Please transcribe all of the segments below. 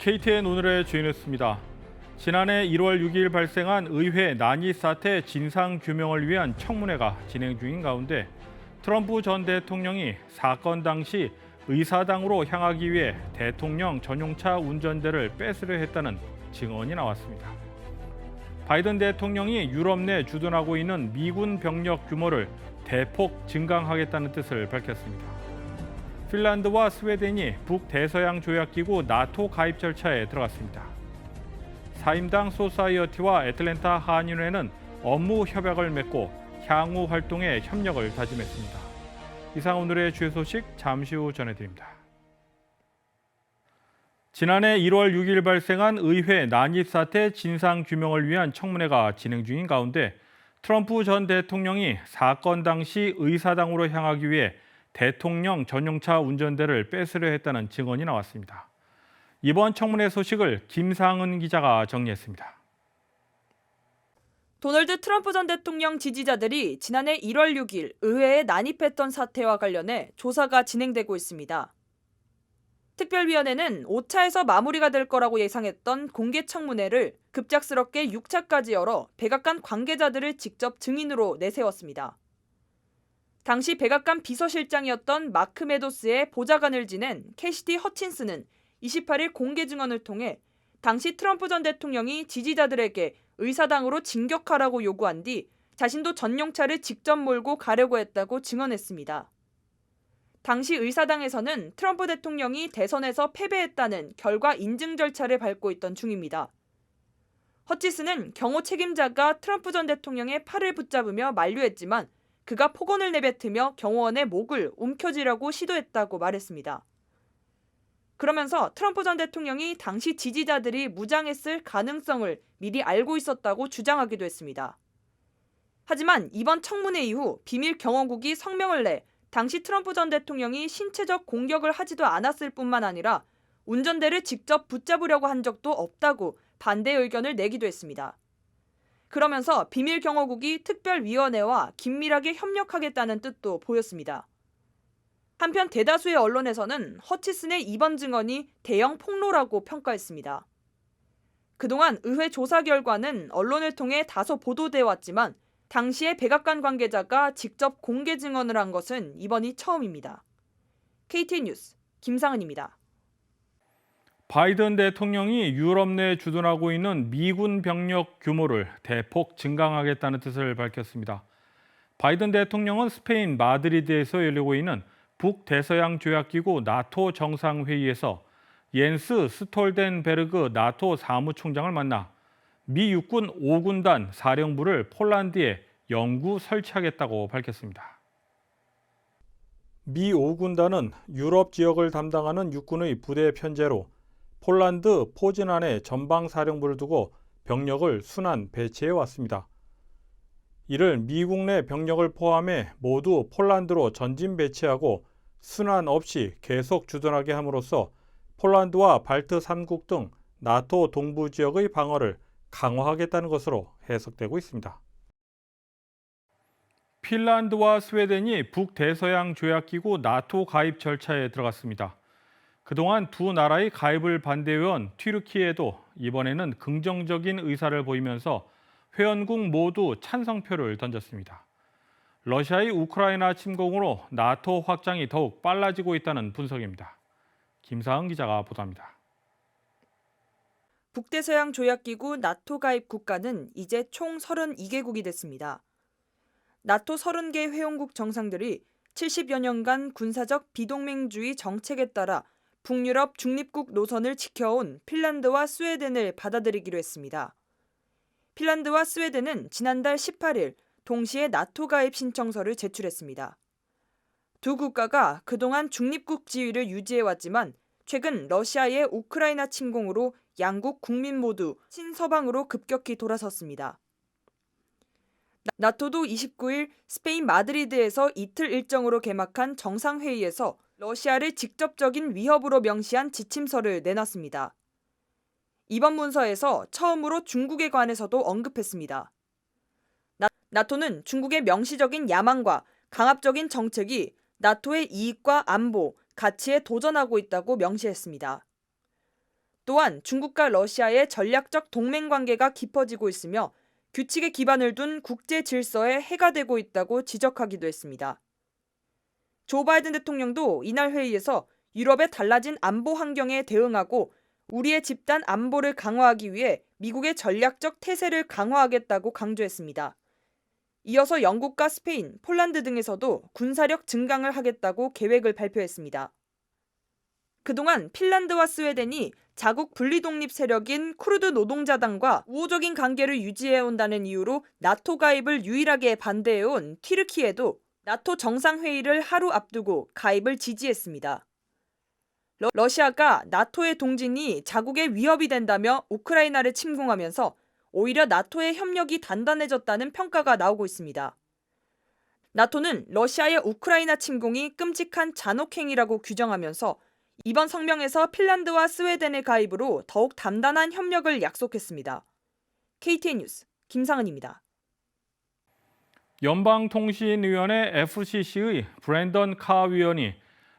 KTN 오늘의 주인했습니다. 지난해 1월 6일 발생한 의회 난입 사태 진상 규명을 위한 청문회가 진행 중인 가운데 트럼프 전 대통령이 사건 당시 의사당으로 향하기 위해 대통령 전용차 운전대를 뺏으려 했다는 증언이 나왔습니다. 바이든 대통령이 유럽 내 주둔하고 있는 미군 병력 규모를 대폭 증강하겠다는 뜻을 밝혔습니다. 핀란드와 스웨덴이 북대서양 조약기구 나토 가입 절차에 들어갔습니다. 사임당 소사이어티와 애틀랜타 한인회는 업무 협약을 맺고 향후 활동에 협력을 다짐했습니다. 이상 오늘의 주요 소식 잠시 후 전해드립니다. 지난해 1월 6일 발생한 의회 난입 사태 진상 규명을 위한 청문회가 진행 중인 가운데 트럼프 전 대통령이 사건 당시 의사당으로 향하기 위해 대통령 전용차 운전대를 뺏으려 했다는 증언이 나왔습니다. 이번 청문회 소식을 김상은 기자가 정리했습니다. 도널드 트럼프 전 대통령 지지자들이 지난해 1월 6일 의회에 난입했던 사태와 관련해 조사가 진행되고 있습니다. 특별위원회는 5차에서 마무리가 될 거라고 예상했던 공개청문회를 급작스럽게 6차까지 열어 백악관 관계자들을 직접 증인으로 내세웠습니다. 당시 백악관 비서실장이었던 마크 메도스의 보좌관을 지낸 캐시디 허친스는 28일 공개 증언을 통해 당시 트럼프 전 대통령이 지지자들에게 의사당으로 진격하라고 요구한 뒤 자신도 전용차를 직접 몰고 가려고 했다고 증언했습니다. 당시 의사당에서는 트럼프 대통령이 대선에서 패배했다는 결과 인증 절차를 밟고 있던 중입니다. 허치스는 경호 책임자가 트럼프 전 대통령의 팔을 붙잡으며 만류했지만 그가 폭언을 내뱉으며 경호원의 목을 움켜쥐려고 시도했다고 말했습니다. 그러면서 트럼프 전 대통령이 당시 지지자들이 무장했을 가능성을 미리 알고 있었다고 주장하기도 했습니다. 하지만 이번 청문회 이후 비밀 경호국이 성명을 내 당시 트럼프 전 대통령이 신체적 공격을 하지도 않았을 뿐만 아니라 운전대를 직접 붙잡으려고 한 적도 없다고 반대 의견을 내기도 했습니다. 그러면서 비밀 경호국이 특별위원회와 긴밀하게 협력하겠다는 뜻도 보였습니다. 한편 대다수의 언론에서는 허치슨의 이번 증언이 대형 폭로라고 평가했습니다. 그동안 의회 조사 결과는 언론을 통해 다소 보도돼 왔지만 당시의 백악관 관계자가 직접 공개 증언을 한 것은 이번이 처음입니다. KTN 뉴스 김상은입니다. 바이든 대통령이 유럽 내 주둔하고 있는 미군 병력 규모를 대폭 증강하겠다는 뜻을 밝혔습니다. 바이든 대통령은 스페인 마드리드에서 열리고 있는 북대서양 조약기구 나토 정상회의에서 옌스 스톨덴베르그 나토 사무총장을 만나 미 육군 5군단 사령부를 폴란드에 영구 설치하겠다고 밝혔습니다. 미 5군단은 유럽 지역을 담당하는 육군의 부대 편제로 폴란드 포즈난에 전방사령부를 두고 병력을 순환 배치해 왔습니다. 이를 미국 내 병력을 포함해 모두 폴란드로 전진 배치하고 순환 없이 계속 주둔하게 함으로써 폴란드와 발트 3국 등 나토 동부 지역의 방어를 강화하겠다는 것으로 해석되고 있습니다. 핀란드와 스웨덴이 북대서양 조약기구 나토 가입 절차에 들어갔습니다. 그동안 두 나라의 가입을 반대해온 튀르키예도 이번에는 긍정적인 의사를 보이면서 회원국 모두 찬성표를 던졌습니다. 러시아의 우크라이나 침공으로 나토 확장이 더욱 빨라지고 있다는 분석입니다. 김사은 기자가 보도합니다. 북대서양 조약기구 나토 가입 국가는 이제 총 32개국이 됐습니다. 나토 30개 회원국 정상들이 70여 년간 군사적 비동맹주의 정책에 따라 북유럽 중립국 노선을 지켜온 핀란드와 스웨덴을 받아들이기로 했습니다. 핀란드와 스웨덴은 지난달 18일 동시에 나토 가입 신청서를 제출했습니다. 두 국가가 그동안 중립국 지위를 유지해왔지만 최근 러시아의 우크라이나 침공으로 양국 국민 모두 친서방으로 급격히 돌아섰습니다. 나토도 29일 스페인 마드리드에서 이틀 일정으로 개막한 정상회의에서 러시아를 직접적인 위협으로 명시한 지침서를 내놨습니다. 이번 문서에서 처음으로 중국에 관해서도 언급했습니다. 나토는 중국의 명시적인 야망과 강압적인 정책이 나토의 이익과 안보, 가치에 도전하고 있다고 명시했습니다. 또한 중국과 러시아의 전략적 동맹 관계가 깊어지고 있으며 규칙에 기반을 둔 국제 질서에 해가 되고 있다고 지적하기도 했습니다. 조 바이든 대통령도 이날 회의에서 유럽의 달라진 안보 환경에 대응하고 우리의 집단 안보를 강화하기 위해 미국의 전략적 태세를 강화하겠다고 강조했습니다. 이어서 영국과 스페인, 폴란드 등에서도 군사력 증강을 하겠다고 계획을 발표했습니다. 그동안 핀란드와 스웨덴이 자국 분리 독립 세력인 쿠르드 노동자당과 우호적인 관계를 유지해온다는 이유로 나토 가입을 유일하게 반대해온 튀르키예도 나토 정상회의를 하루 앞두고 가입을 지지했습니다. 러시아가 나토의 동진이 자국의 위협이 된다며 우크라이나를 침공하면서 오히려 나토의 협력이 단단해졌다는 평가가 나오고 있습니다. 나토는 러시아의 우크라이나 침공이 끔찍한 잔혹행위라고 규정하면서 이번 성명에서 핀란드와 스웨덴의 가입으로 더욱 단단한 협력을 약속했습니다. KTN 뉴스 김상은입니다. 연방통신위원회 FCC의 브랜던 카 위원이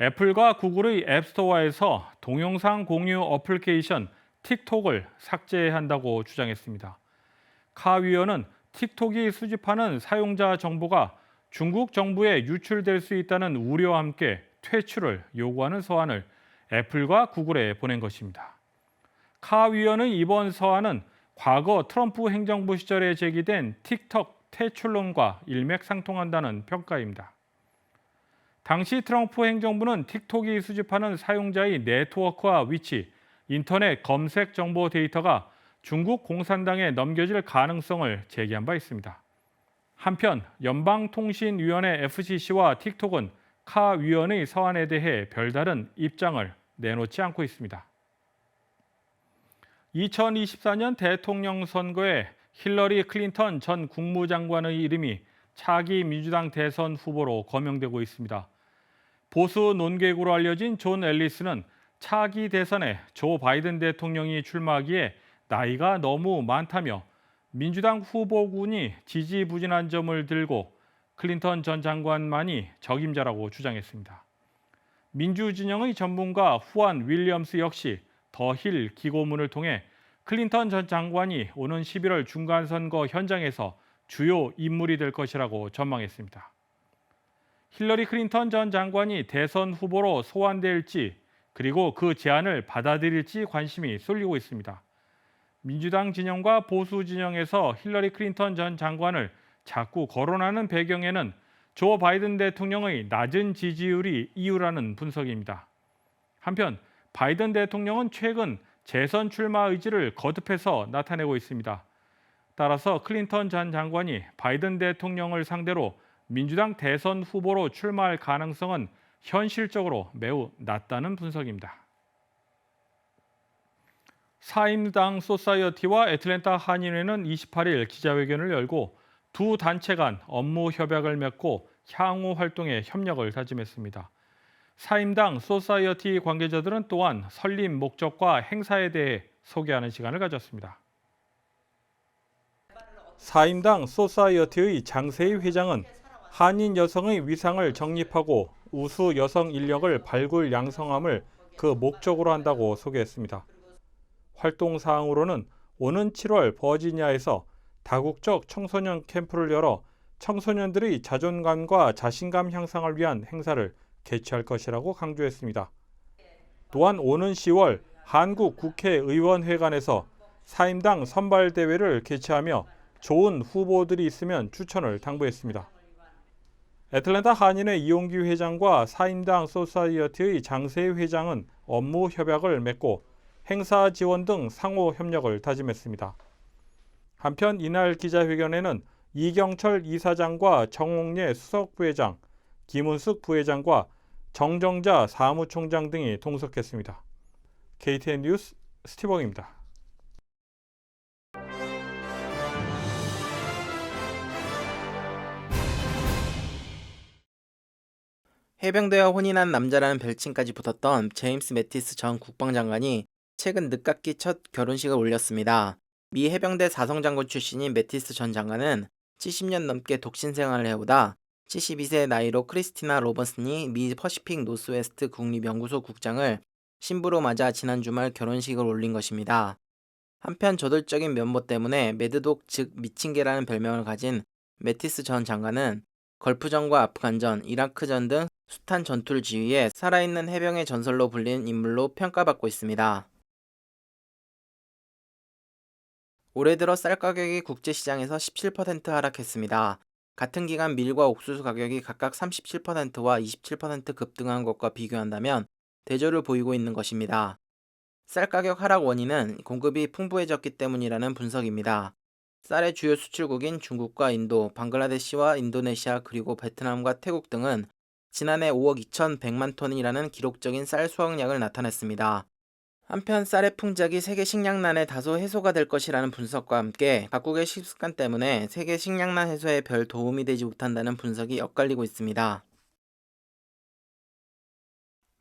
애플과 구글의 앱스토어에서 동영상 공유 어플리케이션 틱톡을 삭제한다고 주장했습니다. 카 위원은 틱톡이 수집하는 사용자 정보가 중국 정부에 유출될 수 있다는 우려와 함께 퇴출을 요구하는 서한을 애플과 구글에 보낸 것입니다. 카 위원의 이번 서한은 과거 트럼프 행정부 시절에 제기된 틱톡 퇴출론과 일맥상통한다는 평가입니다. 당시 트럼프 행정부는 틱톡이 수집하는 사용자의 네트워크와 위치, 인터넷 검색 정보 데이터가 중국 공산당에 넘겨질 가능성을 제기한 바 있습니다. 한편 연방통신위원회 FCC와 틱톡은 카 위원의 서한에 대해 별다른 입장을 내놓지 않고 있습니다. 2024년 대통령 선거에 힐러리 클린턴 전 국무장관의 이름이 차기 민주당 대선 후보로 거명되고 있습니다. 보수 논객으로 알려진 존 앨리스는 차기 대선에 조 바이든 대통령이 출마하기에 나이가 너무 많다며 민주당 후보군이 지지부진한 점을 들고 클린턴 전 장관만이 적임자라고 주장했습니다. 민주진영의 전문가 후안 윌리엄스 역시 더 힐 기고문을 통해 클린턴 전 장관이 오는 11월 중간선거 현장에서 주요 인물이 될 것이라고 전망했습니다. 힐러리 클린턴 전 장관이 대선 후보로 소환될지 그리고 그 제안을 받아들일지 관심이 쏠리고 있습니다. 민주당 진영과 보수 진영에서 힐러리 클린턴 전 장관을 자꾸 거론하는 배경에는 조 바이든 대통령의 낮은 지지율이 이유라는 분석입니다. 한편 바이든 대통령은 최근 재선 출마 의지를 거듭해서 나타내고 있습니다. 따라서 클린턴 전 장관이 바이든 대통령을 상대로 민주당 대선 후보로 출마할 가능성은 현실적으로 매우 낮다는 분석입니다. 사임당 소사이어티와 애틀랜타 한인회는 28일 기자회견을 열고 두 단체 간 업무 협약을 맺고 향후 활동에 협력을 다짐했습니다. 사임당 소사이어티 관계자들은 또한 설립 목적과 행사에 대해 소개하는 시간을 가졌습니다. 사임당 소사이어티의 장세희 회장은 한인 여성의 위상을 정립하고 우수 여성 인력을 발굴 양성함을 그 목적으로 한다고 소개했습니다. 활동 사항으로는 오는 7월 버지니아에서 다국적 청소년 캠프를 열어 청소년들의 자존감과 자신감 향상을 위한 행사를 개최할 것이라고 강조했습니다. 또한 오는 10월 한국 국회의원회관에서 사임당 선발대회를 개최하며 좋은 후보들이 있으면 추천을 당부했습니다. 애틀랜타 한인회 이용규 회장과 사임당 소사이어티의 장세희 회장은 업무 협약을 맺고 행사 지원 등 상호 협력을 다짐했습니다. 한편 이날 기자회견에는 이경철 이사장과 정홍래 수석부회장, 김은숙 부회장과 정정자 사무총장 등이 동석했습니다. KTN 뉴스 스티븐입니다. 해병대와 혼인한 남자라는 별칭까지 붙었던 제임스 매티스 전 국방장관이 최근 늦깎이 첫 결혼식을 올렸습니다. 미 해병대 사성장군 출신인 매티스 전 장관은 70년 넘게 독신 생활을 해오다 72세의 나이로 크리스티나 로버슨이 미 퍼시픽 노스웨스트 국립연구소 국장을 신부로 맞아 지난 주말 결혼식을 올린 것입니다. 한편 저돌적인 면모 때문에 매드독 즉 미친 개라는 별명을 가진 매티스 전 장관은 걸프전과 아프간전, 이라크전 등 숱한 전투를 지휘해 살아있는 해병의 전설로 불린 인물로 평가받고 있습니다. 올해 들어 쌀 가격이 국제시장에서 17% 하락했습니다. 같은 기간 밀과 옥수수 가격이 각각 37%와 27% 급등한 것과 비교한다면 대조를 보이고 있는 것입니다. 쌀 가격 하락 원인은 공급이 풍부해졌기 때문이라는 분석입니다. 쌀의 주요 수출국인 중국과 인도, 방글라데시와 인도네시아 그리고 베트남과 태국 등은 지난해 5억 2,100만 톤이라는 기록적인 쌀 수확량을 나타냈습니다. 한편 쌀의 풍작이 세계 식량난에 다소 해소가 될 것이라는 분석과 함께 각국의 식습관 때문에 세계 식량난 해소에 별 도움이 되지 못한다는 분석이 엇갈리고 있습니다.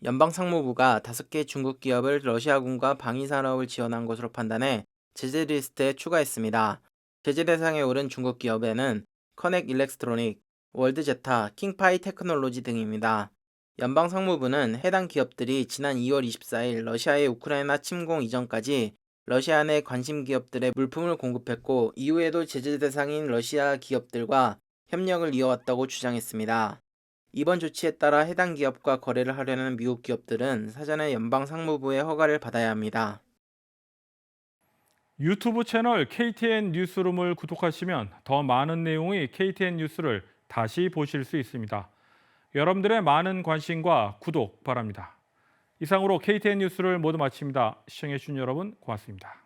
연방상무부가 5개 중국 기업을 러시아군과 방위산업을 지원한 것으로 판단해 제재 리스트에 추가했습니다. 제재 대상에 오른 중국 기업에는 커넥 일렉트로닉, 월드제타, 킹파이 테크놀로지 등입니다. 연방상무부는 해당 기업들이 지난 2월 24일 러시아의 우크라이나 침공 이전까지 러시아 내 관심 기업들에 물품을 공급했고 이후에도 제재 대상인 러시아 기업들과 협력을 이어왔다고 주장했습니다. 이번 조치에 따라 해당 기업과 거래를 하려는 미국 기업들은 사전에 연방상무부의 허가를 받아야 합니다. 유튜브 채널 KTN 뉴스룸을 구독하시면 더 많은 내용의 KTN 뉴스를 다시 보실 수 있습니다. 여러분들의 많은 관심과 구독 바랍니다. 이상으로 KTN 뉴스를 모두 마칩니다. 시청해주신 여러분 고맙습니다.